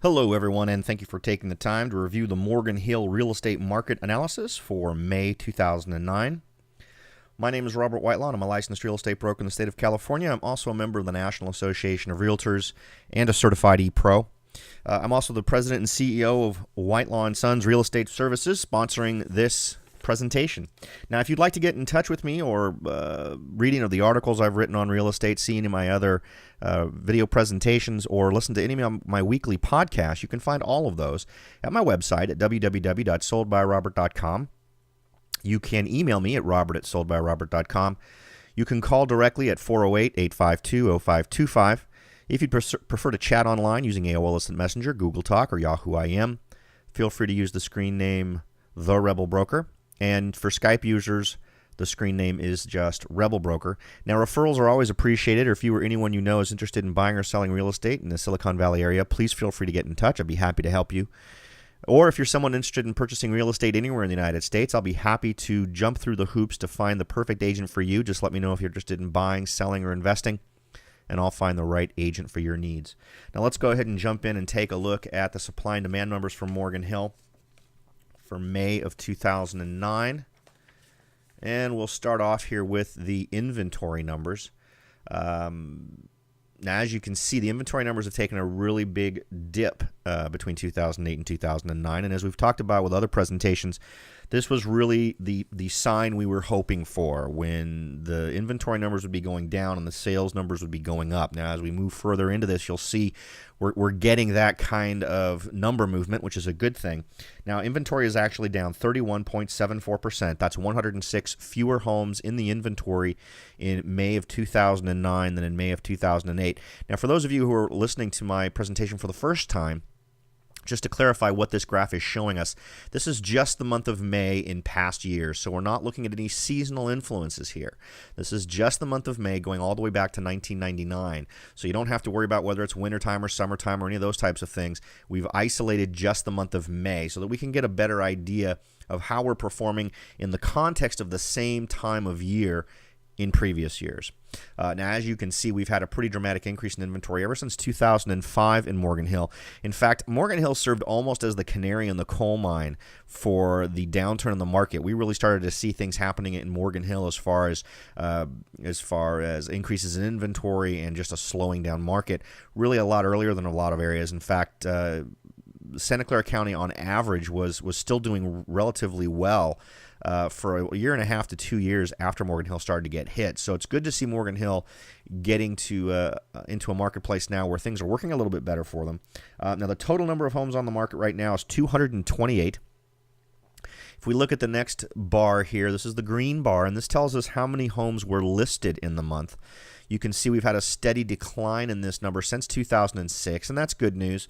Hello, everyone, and thank you for taking the time to review the Morgan Hill Real Estate Market Analysis for May 2009. My name is Robert Whitelaw. I'm a licensed real estate broker in the state of California. I'm also a member of the National Association of Realtors and a certified e-pro. I'm also the president and CEO of Whitelaw & Sons Real Estate Services, sponsoring this presentation. Now, if you'd like to get in touch with me or reading of the articles I've written on real estate, seeing any of my other video presentations, or listen to any of my weekly podcasts, you can find all of those at my website at www.soldbyrobert.com. You can email me at robert@soldbyrobert.com. You can call directly at 408-852-0525. If you'd prefer to chat online using AOL Instant Messenger, Google Talk, or Yahoo IM, feel free to use the screen name The Rebel Broker. And for Skype users, the screen name is just Rebel Broker. Now, referrals are always appreciated, or if you or anyone you know is interested in buying or selling real estate in the Silicon Valley area, please feel free to get in touch. I'd be happy to help you. Or if you're someone interested in purchasing real estate anywhere in the United States, I'll be happy to jump through the hoops to find the perfect agent for you. Just let me know if you're interested in buying, selling, or investing, and I'll find the right agent for your needs. Now, let's go ahead and jump in and take a look at the supply and demand numbers for Morgan Hill for May of 2009. And we'll start off here with the inventory numbers. Now, as you can see, the inventory numbers have taken a really big dip between 2008 and 2009. And as we've talked about with other presentations, this was really the sign we were hoping for, when the inventory numbers would be going down and the sales numbers would be going up. Now, as we move further into this, you'll see we're getting that kind of number movement, which is a good thing. Now, inventory is actually down 31.74%. That's 106 fewer homes in the inventory in May of 2009 than in May of 2008. Now, for those of you who are listening to my presentation for the first time, just to clarify what this graph is showing us, this is just the month of May in past years, so we're not looking at any seasonal influences here. This is just the month of May going all the way back to 1999, so you don't have to worry about whether it's wintertime or summertime or any of those types of things. We've isolated just the month of May so that we can get a better idea of how we're performing in the context of the same time of year in previous years. Now, as you can see, we've had a pretty dramatic increase in inventory ever since 2005 in Morgan Hill. In fact, Morgan Hill served almost as the canary in the coal mine for the downturn in the market. We really started to see things happening in Morgan Hill as far as increases in inventory and just a slowing down market, really a lot earlier than a lot of areas. In fact, Santa Clara County on average was still doing relatively well for a year and a half to 2 years after Morgan Hill started to get hit. So it's good to see Morgan Hill getting to into a marketplace now where things are working a little bit better for them. Now, the total number of homes on the market right now is 228. If we look at the next bar here, this is the green bar, and this tells us how many homes were listed in the month. You can see we've had a steady decline in this number since 2006, and that's good news.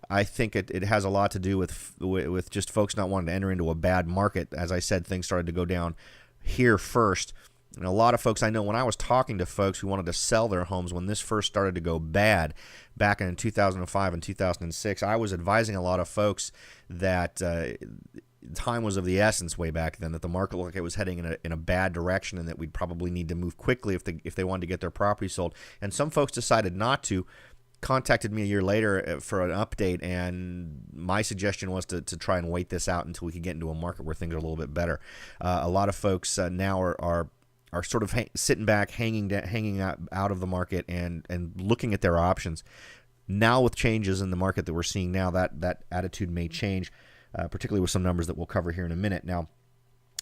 I think it has a lot to do with just folks not wanting to enter into a bad market. As I said, things started to go down here first. And a lot of folks I know, when I was talking to folks who wanted to sell their homes when this first started to go bad back in 2005 and 2006, I was advising a lot of folks that time was of the essence way back then, that the market looked like it was heading in a bad direction and that we'd probably need to move quickly if they wanted to get their property sold. And some folks decided not to. Contacted me a year later for an update, and my suggestion was to try and wait this out until we could get into a market where things are a little bit better. A lot of folks now are sort of sitting back, hanging out of the market and looking at their options. Now, with changes in the market that we're seeing now, that attitude may change, particularly with some numbers that we'll cover here in a minute. Now,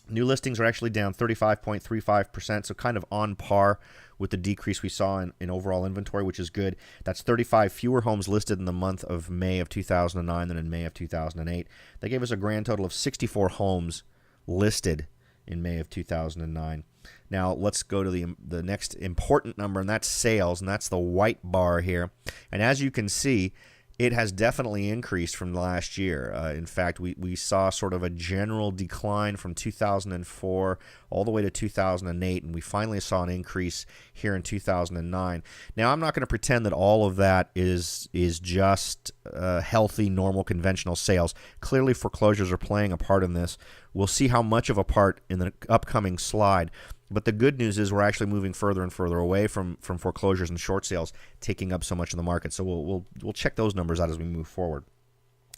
new listings are actually down 35.35%, so kind of on par with the decrease we saw in overall inventory, which is good. That's 35 fewer homes listed in the month of May of 2009 than in May of 2008. That gave us a grand total of 64 homes listed in May of 2009. Now, let's go to the next important number, and that's sales, and that's the white bar here. And as you can see, it has definitely increased from last year. In fact, we saw sort of a general decline from 2004 all the way to 2008, and we finally saw an increase here in 2009. Now, I'm not going to pretend that all of that is just healthy, normal, conventional sales. Clearly, foreclosures are playing a part in this. We'll see how much of a part in the upcoming slide. But the good news is we're actually moving further and further away from foreclosures and short sales taking up so much of the market. So we'll check those numbers out as we move forward.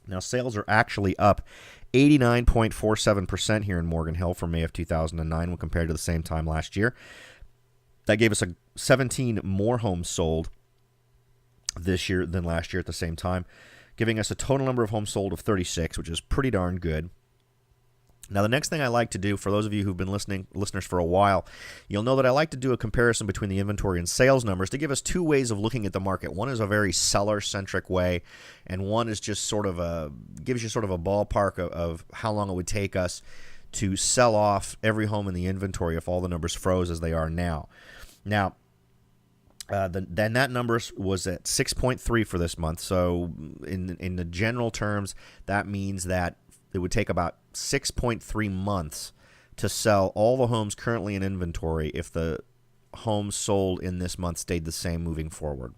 Now, sales are actually up 89.47% here in Morgan Hill for May of 2009 when compared to the same time last year. That gave us 17 more homes sold this year than last year at the same time, giving us a total number of homes sold of 36, which is pretty darn good. Now, the next thing I like to do, for those of you who've been listeners for a while, you'll know that I like to do a comparison between the inventory and sales numbers to give us two ways of looking at the market. One is a very seller-centric way, and one is just gives you sort of a ballpark of how long it would take us to sell off every home in the inventory if all the numbers froze as they are now. Now, then that number was at 6.3 for this month. So in the general terms, that means that it would take about 6.3 months to sell all the homes currently in inventory if the homes sold in this month stayed the same moving forward.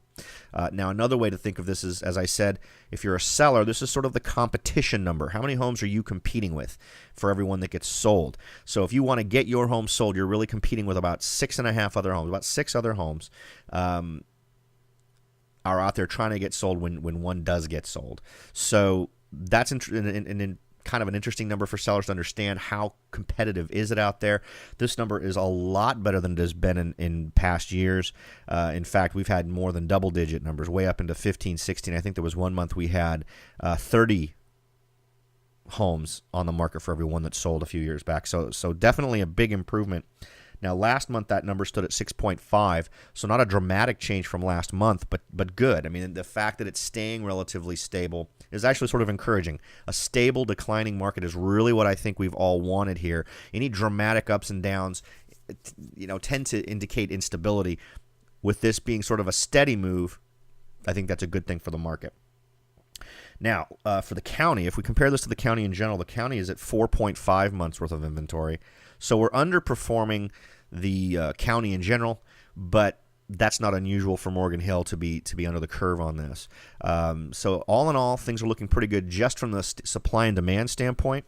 Now, another way to think of this is, as I said, if you're a seller, this is sort of the competition number. How many homes are you competing with for every one that gets sold? So if you want to get your home sold, you're really competing with about 6.5 other homes. About 6 other homes are out there trying to get sold when one does get sold. So that's in kind of an interesting number for sellers to understand how competitive is it out there. This number is a lot better than it has been in past years. In fact, we've had more than double-digit numbers, way up into 15, 16. I think there was one month we had 30 homes on the market for every one that sold a few years back. So definitely a big improvement. Now, last month that number stood at 6.5, so not a dramatic change from last month, but good. I mean, the fact that it's staying relatively stable is actually sort of encouraging. A stable, declining market is really what I think we've all wanted here. Any dramatic ups and downs, tend to indicate instability. With this being sort of a steady move, I think that's a good thing for the market. Now, for the county, if we compare this to the county in general, the county is at 4.5 months worth of inventory. So we're underperforming the county in general, but that's not unusual for Morgan Hill to be under the curve on this. So all in all, things are looking pretty good just from the supply and demand standpoint.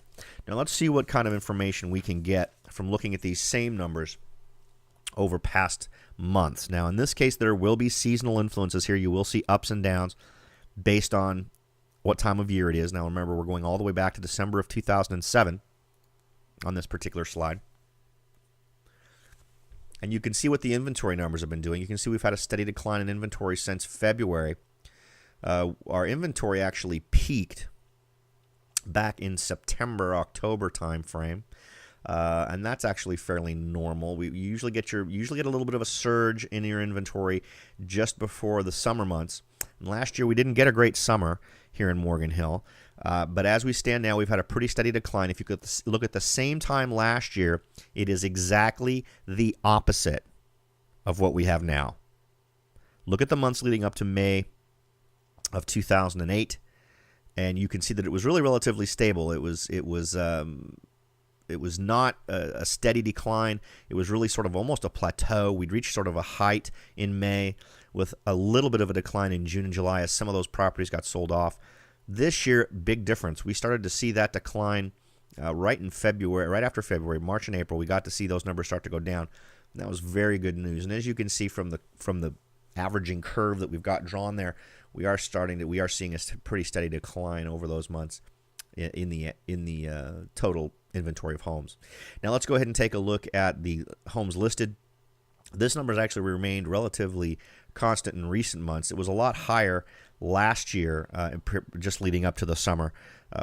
Now let's see what kind of information we can get from looking at these same numbers over past months. Now in this case, there will be seasonal influences here. You will see ups and downs based on what time of year it is. Now remember, we're going all the way back to December of 2007 on this particular slide. And you can see what the inventory numbers have been doing. You can see we've had a steady decline in inventory since February. Our inventory actually peaked back in September, October timeframe. And that's actually fairly normal. You usually get a little bit of a surge in your inventory just before the summer months. And last year we didn't get a great summer here in Morgan Hill. But as we stand now, we've had a pretty steady decline. If you could look at the same time last year, it is exactly the opposite of what we have now. Look at the months leading up to May of 2008, and you can see that it was really relatively stable. It was not a steady decline. It was really sort of almost a plateau. We'd reached sort of a height in May with a little bit of a decline in June and July as some of those properties got sold off. This year, big difference. We started to see that decline right in February, right after February, March and April. We got to see those numbers start to go down. And that was very good news. And as you can see from the averaging curve that we've got drawn there, we are seeing a pretty steady decline over those months in the total inventory of homes. Now let's go ahead and take a look at the homes listed. This number has actually remained relatively constant in recent months. It was a lot higher last year, just leading up to the summer,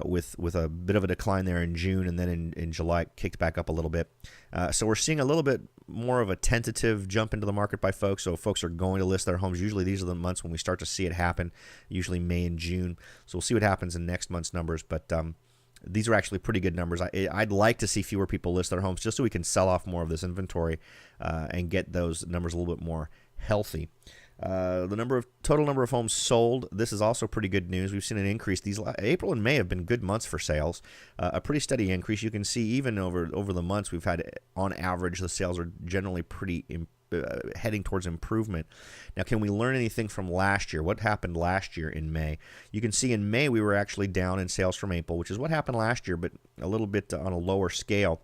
with a bit of a decline there in June, and then in July it kicked back up a little bit. So we're seeing a little bit more of a tentative jump into the market by folks. So folks are going to list their homes. Usually these are the months when we start to see it happen, usually May and June. So we'll see what happens in next month's numbers, but these are actually pretty good numbers. I'd like to see fewer people list their homes just so we can sell off more of this inventory and get those numbers a little bit more healthy. The total number of homes sold, this is also pretty good news. We've seen an increase. April and May have been good months for sales, a pretty steady increase. You can see even over the months we've had, on average, the sales are generally pretty heading towards improvement. Now, can we learn anything from last year? What happened last year in May? You can see in May we were actually down in sales from April, which is what happened last year, but a little bit on a lower scale.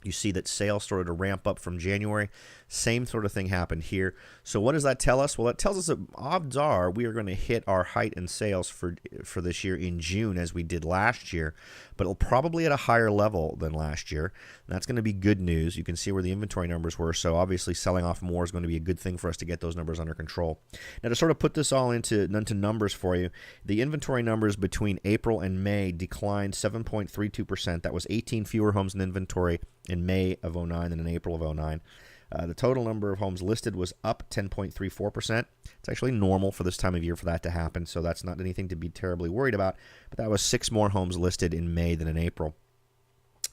You see that sales started to ramp up from January. Same sort of thing happened here. So what does that tell us? Well, it tells us that odds are we are going to hit our height in sales for this year in June as we did last year, but it'll probably at a higher level than last year. And that's going to be good news. You can see where the inventory numbers were, so obviously selling off more is going to be a good thing for us to get those numbers under control. Now, to sort of put this all into numbers for you, the inventory numbers between April and May declined 7.32%. That was 18 fewer homes in inventory in May of 09 than in April of 09. The total number of homes listed was up 10.34%. It's actually normal for this time of year for that to happen, so that's not anything to be terribly worried about. But that was 6 more homes listed in May than in April.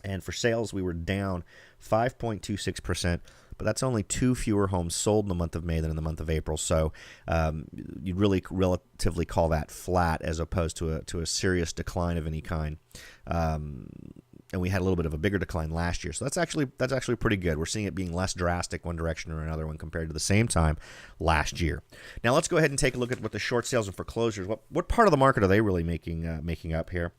And for sales, we were down 5.26%, but that's only 2 fewer homes sold in the month of May than in the month of April. So you'd really relatively call that flat as opposed to a serious decline of any kind. And we had a little bit of a bigger decline last year. So that's actually pretty good. We're seeing it being less drastic one direction or another when compared to the same time last year. Now let's go ahead and take a look at what the short sales and foreclosures, what part of the market are they really making up here?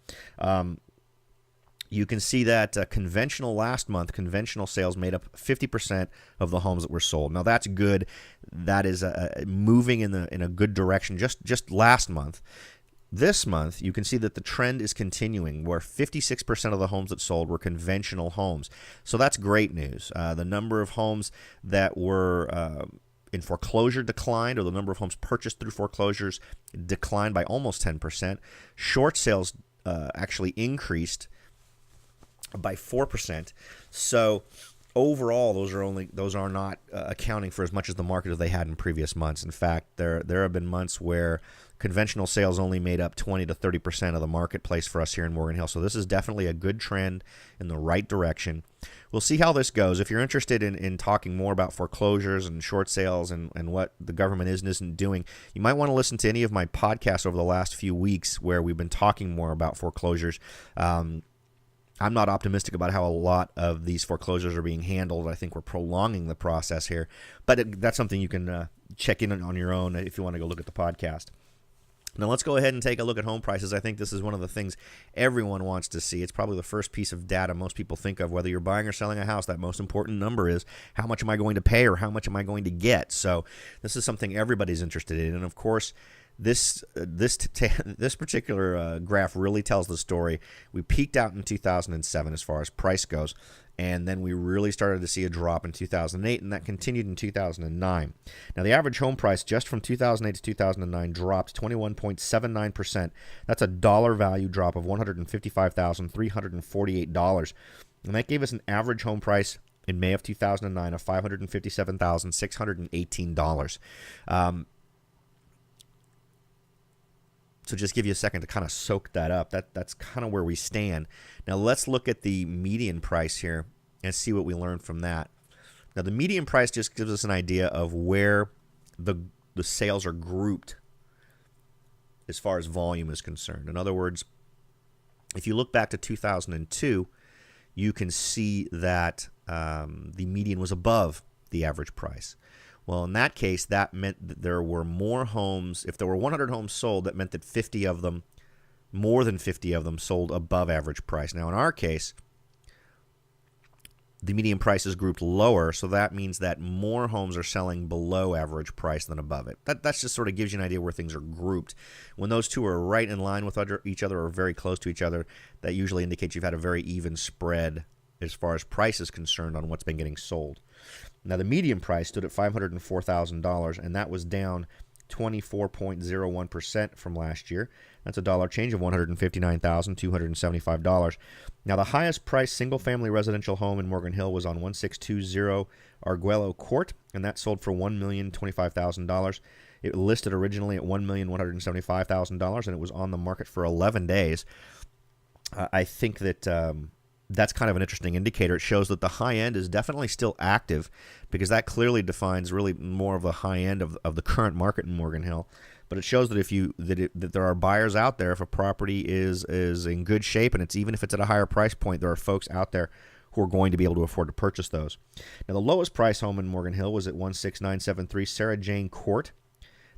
You can see that last month, conventional sales made up 50% of the homes that were sold. Now that's good. That is moving in a good direction. Just last month. This month, you can see that the trend is continuing, where 56% of the homes that sold were conventional homes. So that's great news. The number of homes that were in foreclosure declined, or the number of homes purchased through foreclosures declined by almost 10%. Short sales actually increased by 4%. So overall, those are not accounting for as much as the market as they had in previous months. In fact, there have been months where conventional sales only made up 20 to 30% of the marketplace for us here in Morgan Hill. So this is definitely a good trend in the right direction. We'll see how this goes. If you're interested in talking more about foreclosures and short sales and what the government is and isn't doing, you might want to listen to any of my podcasts over the last few weeks where we've been talking more about foreclosures. I'm not optimistic about how a lot of these foreclosures are being handled. I think we're prolonging the process here. But that's something you can check in on your own if you want to go look at the podcast. Now let's go ahead and take a look at home prices. I think this is one of the things everyone wants to see. It's probably the first piece of data most people think of, whether you're buying or selling a house. That most important number is how much am I going to pay or how much am I going to get? So this is something everybody's interested in. And of course, this particular graph really tells the story. We peaked out in 2007 as far as price goes, and then we really started to see a drop in 2008, and that continued in 2009. Now, the average home price just from 2008 to 2009 dropped 21.79%. That's a dollar value drop of $155,348, and that gave us an average home price in May of 2009 of $557,618. So just give you a second to kind of soak that up. That's kind of where we stand. Now let's look at the median price here and see what we learned from that. Now the median price just gives us an idea of where the sales are grouped as far as volume is concerned. In other words, if you look back to 2002, you can see that the median was above the average price. Well, in that case, that meant that there were more homes. If there were 100 homes sold, that meant that 50 of them, more than 50 of them, sold above average price. Now, in our case, the median price is grouped lower, so that means that more homes are selling below average price than above it. That just sort of gives you an idea where things are grouped. When those two are right in line with each other or very close to each other, that usually indicates you've had a very even spread as far as price is concerned on what's been getting sold. Now, the median price stood at $504,000, and that was down 24.01% from last year. That's a dollar change of $159,275. Now, the highest priced single-family residential home in Morgan Hill was on 1620 Arguello Court, and that sold for $1,025,000. It listed originally at $1,175,000, and it was on the market for 11 days. I think that that's kind of an interesting indicator. It shows that the high end is definitely still active, because that clearly defines really more of the high end of the current market in Morgan Hill. But it shows that that there are buyers out there. If a property is in good shape, and even if it's at a higher price point, there are folks out there who are going to be able to afford to purchase those. Now, the lowest price home in Morgan Hill was at 16973 Sarah Jane Court.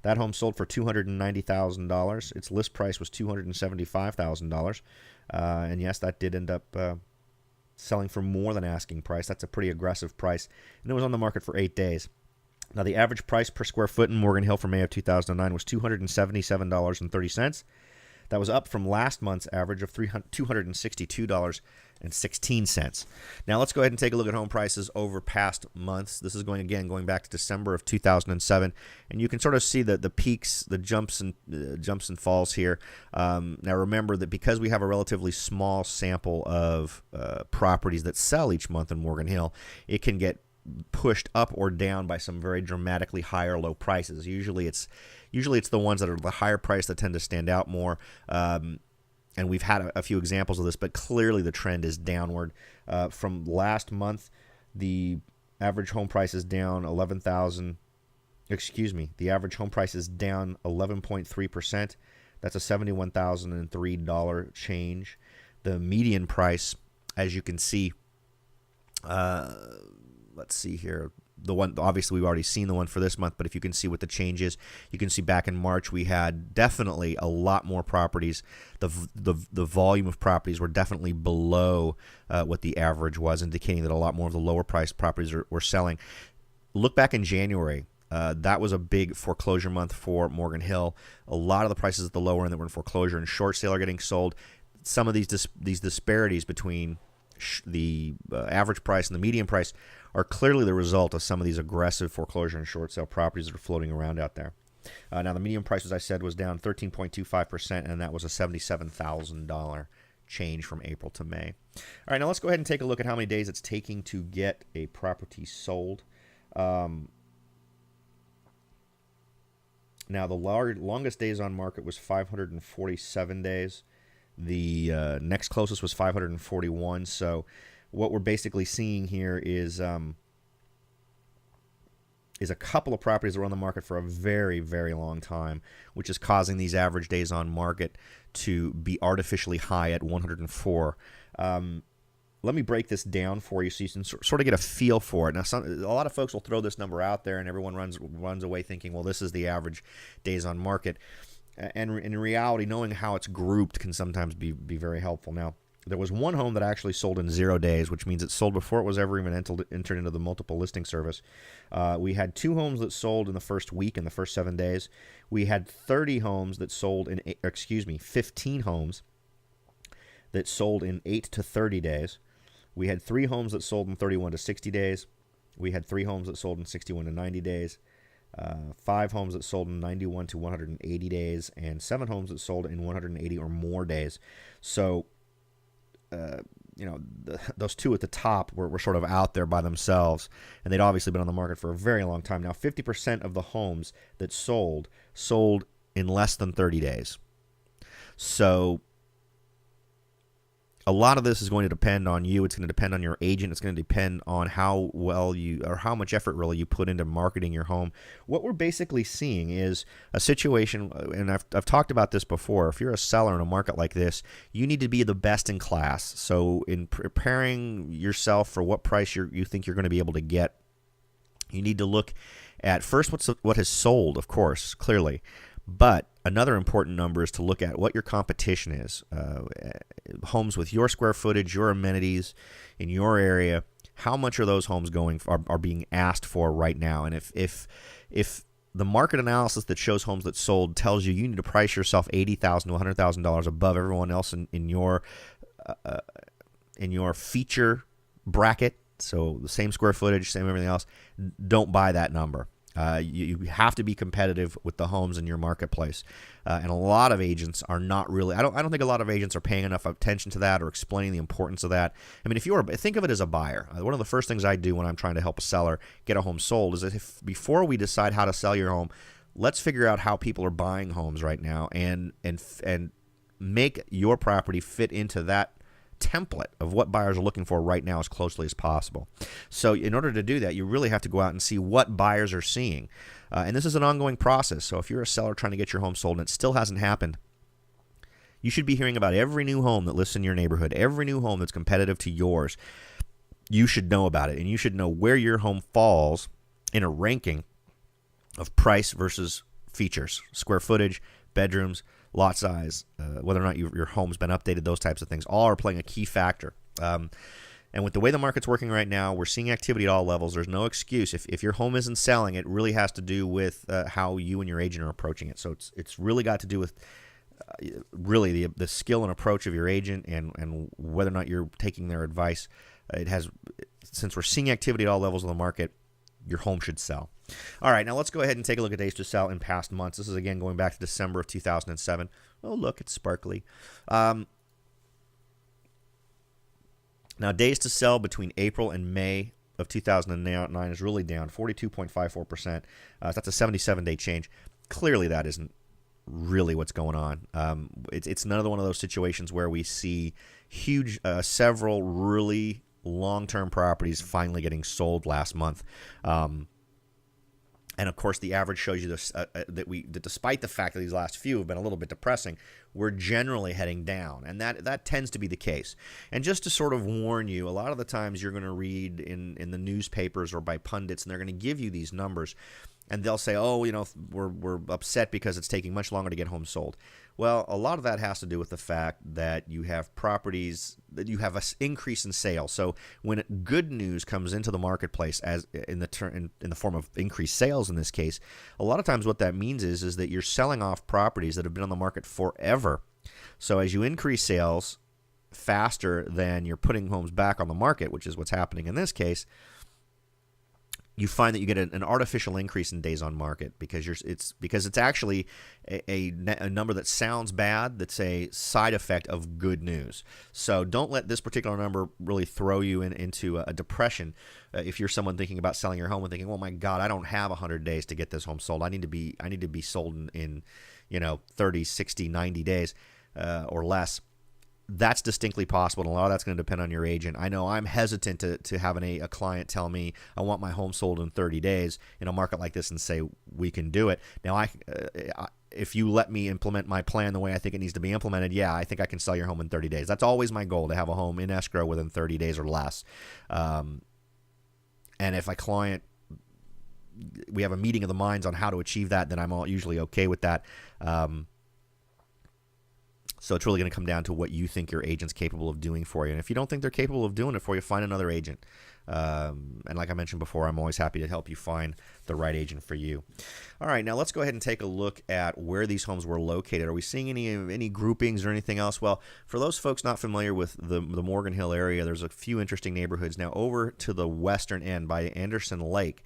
That home sold for $290,000. Its list price was $275,000. And yes, that did end up selling for more than asking price. That's a pretty aggressive price, and it was on the market for 8 days. Now, the average price per square foot in Morgan Hill for May of 2009 was $277.30. That was up from last month's average of $262.16. Now, let's go ahead and take a look at home prices over past months. This is going back to December of 2007, and you can sort of see the peaks, the jumps and falls here. Now, remember that because we have a relatively small sample of properties that sell each month in Morgan Hill, it can get pushed up or down by some very dramatically high or low prices. Usually it's the ones that are the higher price that tend to stand out more. And we've had a few examples of this, but clearly the trend is downward. From last month, the average home price is down the average home price is down 11.3%. That's a $71,003 change. The median price, as you can see, let's see here. The one, obviously, we've already seen the one for this month, but if you can see what the change is, you can see back in March we had definitely a lot more properties. The volume of properties were definitely below what the average was, indicating that a lot more of the lower priced properties were selling. Look back in January. That was a big foreclosure month for Morgan Hill. A lot of the prices at the lower end that were in foreclosure and short sale are getting sold. Some of these disparities between the average price and the median price are clearly the result of some of these aggressive foreclosure and short sale properties that are floating around out there. Now, the median price, as I said, was down 13.25%, and that was a $77,000 change from April to May. All right, now let's go ahead and take a look at how many days it's taking to get a property sold. Now, the longest days on market was 547 days. The next closest was 541. So what we're basically seeing here is a couple of properties that were on the market for a very, very long time, which is causing these average days on market to be artificially high at 104. Let me break this down for you so you can sort of get a feel for it. Now, a lot of folks will throw this number out there, and everyone runs away thinking, well, this is the average days on market. And in reality, knowing how it's grouped can sometimes be very helpful. Now, there was one home that actually sold in 0 days, which means it sold before it was ever even entered into the multiple listing service. We had 2 homes that sold in the first week, in the first 7 days. We had 15 homes that sold in 8 to 30 days. We had 3 homes that sold in 31 to 60 days. We had 3 homes that sold in 61 to 90 days. 5 homes that sold in 91 to 180 days, and 7 homes that sold in 180 or more days. So, those 2 at the top were sort of out there by themselves, and they'd obviously been on the market for a very long time. Now, 50% of the homes that sold in less than 30 days. So, a lot of this is going to depend on you. It's going to depend on your agent. It's going to depend on how well how much effort really you put into marketing your home. What we're basically seeing is a situation, and I've talked about this before. If you're a seller in a market like this, you need to be the best in class. So in preparing yourself for what price you think you're going to be able to get, you need to look at first what has sold, of course, clearly. But another important number is to look at what your competition is. Homes with your square footage, your amenities in your area, how much are those homes are being asked for right now? And if the market analysis that shows homes that sold tells you need to price yourself $80,000 to $100,000 above everyone else in your feature bracket, so the same square footage, same everything else, don't buy that number. You have to be competitive with the homes in your marketplace, and a lot of agents are not really. I don't think a lot of agents are paying enough attention to that or explaining the importance of that. I mean, think of it as a buyer. One of the first things I do when I'm trying to help a seller get a home sold is that before we decide how to sell your home, let's figure out how people are buying homes right now, and make your property fit into that template of what buyers are looking for right now as closely as possible. So in order to do that, you really have to go out and see what buyers are seeing. And this is an ongoing process. So if you're a seller trying to get your home sold and it still hasn't happened, you should be hearing about every new home that lists in your neighborhood, every new home that's competitive to yours. You should know about it, and you should know where your home falls in a ranking of price versus features, square footage, bedrooms, lot size, whether or not your home's been updated, those types of things, all are playing a key factor. And And with the way the market's working right now, we're seeing activity at all levels. There's no excuse. If your home isn't selling, it really has to do with how you and your agent are approaching it. So it's really got to do with really the skill and approach of your agent and whether or not you're taking their advice. It has, since we're seeing activity at all levels of the market, your home should sell. All right, now let's go ahead and take a look at days to sell in past months. This is, again, going back to December of 2007. Oh, look, it's sparkly. Now, days to sell between April and May of 2009 is really down, 42.54%. That's a 77-day change. Clearly, that isn't really what's going on. It's another one of those situations where we see huge, several really long-term properties finally getting sold last month. And of course, the average shows you this, that despite the fact that these last few have been a little bit depressing, we're generally heading down, and that tends to be the case. And just to sort of warn you, a lot of the times you're going to read in the newspapers or by pundits, and they're going to give you these numbers, and they'll say, "Oh, we're upset because it's taking much longer to get homes sold." Well, a lot of that has to do with the fact that you have properties that you have an increase in sales. So when good news comes into the marketplace, as in the form of increased sales in this case, a lot of times what that means is that you're selling off properties that have been on the market forever. So as you increase sales faster than you're putting homes back on the market, which is what's happening in this case, you find that you get an artificial increase in days on market because it's actually a number that sounds bad. That's a side effect of good news. So don't let this particular number really throw you into a depression. If you're someone thinking about selling your home and thinking, "Oh my God, I don't have 100 days to get this home sold. I need to be sold in 30, 60, 90 days or less." That's distinctly possible, and a lot of that's going to depend on your agent. I know I'm hesitant to having a client tell me I want my home sold in 30 days in a market like this and say we can do it. Now, if you let me implement my plan the way I think it needs to be implemented, yeah, I think I can sell your home in 30 days. That's always my goal, to have a home in escrow within 30 days or less. And if we have a meeting of the minds on how to achieve that, then I'm usually okay with that. So it's really going to come down to what you think your agent's capable of doing for you. And if you don't think they're capable of doing it for you, find another agent. And like I mentioned before, I'm always happy to help you find the right agent for you. All right, now let's go ahead and take a look at where these homes were located. Are we seeing any groupings or anything else? Well, for those folks not familiar with the Morgan Hill area, there's a few interesting neighborhoods. Now, over to the western end by Anderson Lake,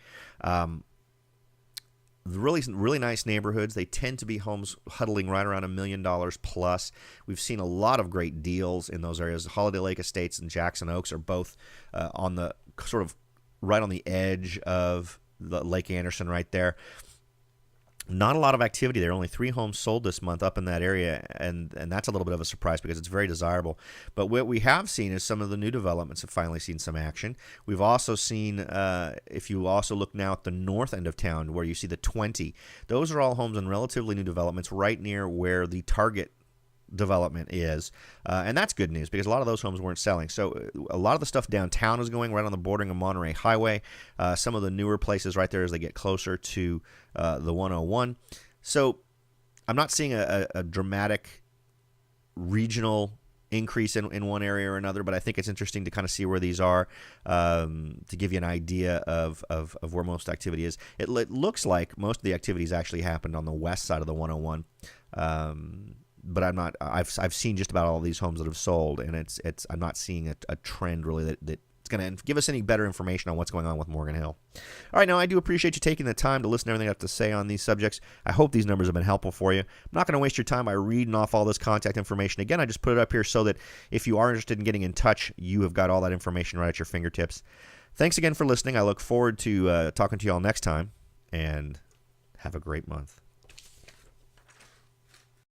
really nice neighborhoods. They tend to be homes huddling right around $1 million plus. We've seen a lot of great deals in those areas. Holiday Lake Estates and Jackson Oaks are both on the sort of right on the edge of the Lake Anderson right there. Not a lot of activity there. Only 3 homes sold this month up in that area, and that's a little bit of a surprise because it's very desirable. But what we have seen is some of the new developments have finally seen some action. We've also seen, if you also look now at the north end of town where you see the 20, those are all homes in relatively new developments right near where the Target development is, and that's good news because a lot of those homes weren't selling. So a lot of the stuff downtown is going right on the bordering of Monterey Highway. Some of the newer places right there as they get closer to the 101. So I'm not seeing a dramatic regional increase in one area or another, but I think it's interesting to kind of see where these are to give you an idea of where most activity is. It looks like most of the activities actually happened on the west side of the 101. But I'm not. I've seen just about all of these homes that have sold, and I'm not seeing a trend really that's going to give us any better information on what's going on with Morgan Hill. All right, now I do appreciate you taking the time to listen to everything I have to say on these subjects. I hope these numbers have been helpful for you. I'm not going to waste your time by reading off all this contact information. Again, I just put it up here so that if you are interested in getting in touch, you have got all that information right at your fingertips. Thanks again for listening. I look forward to talking to you all next time, and have a great month.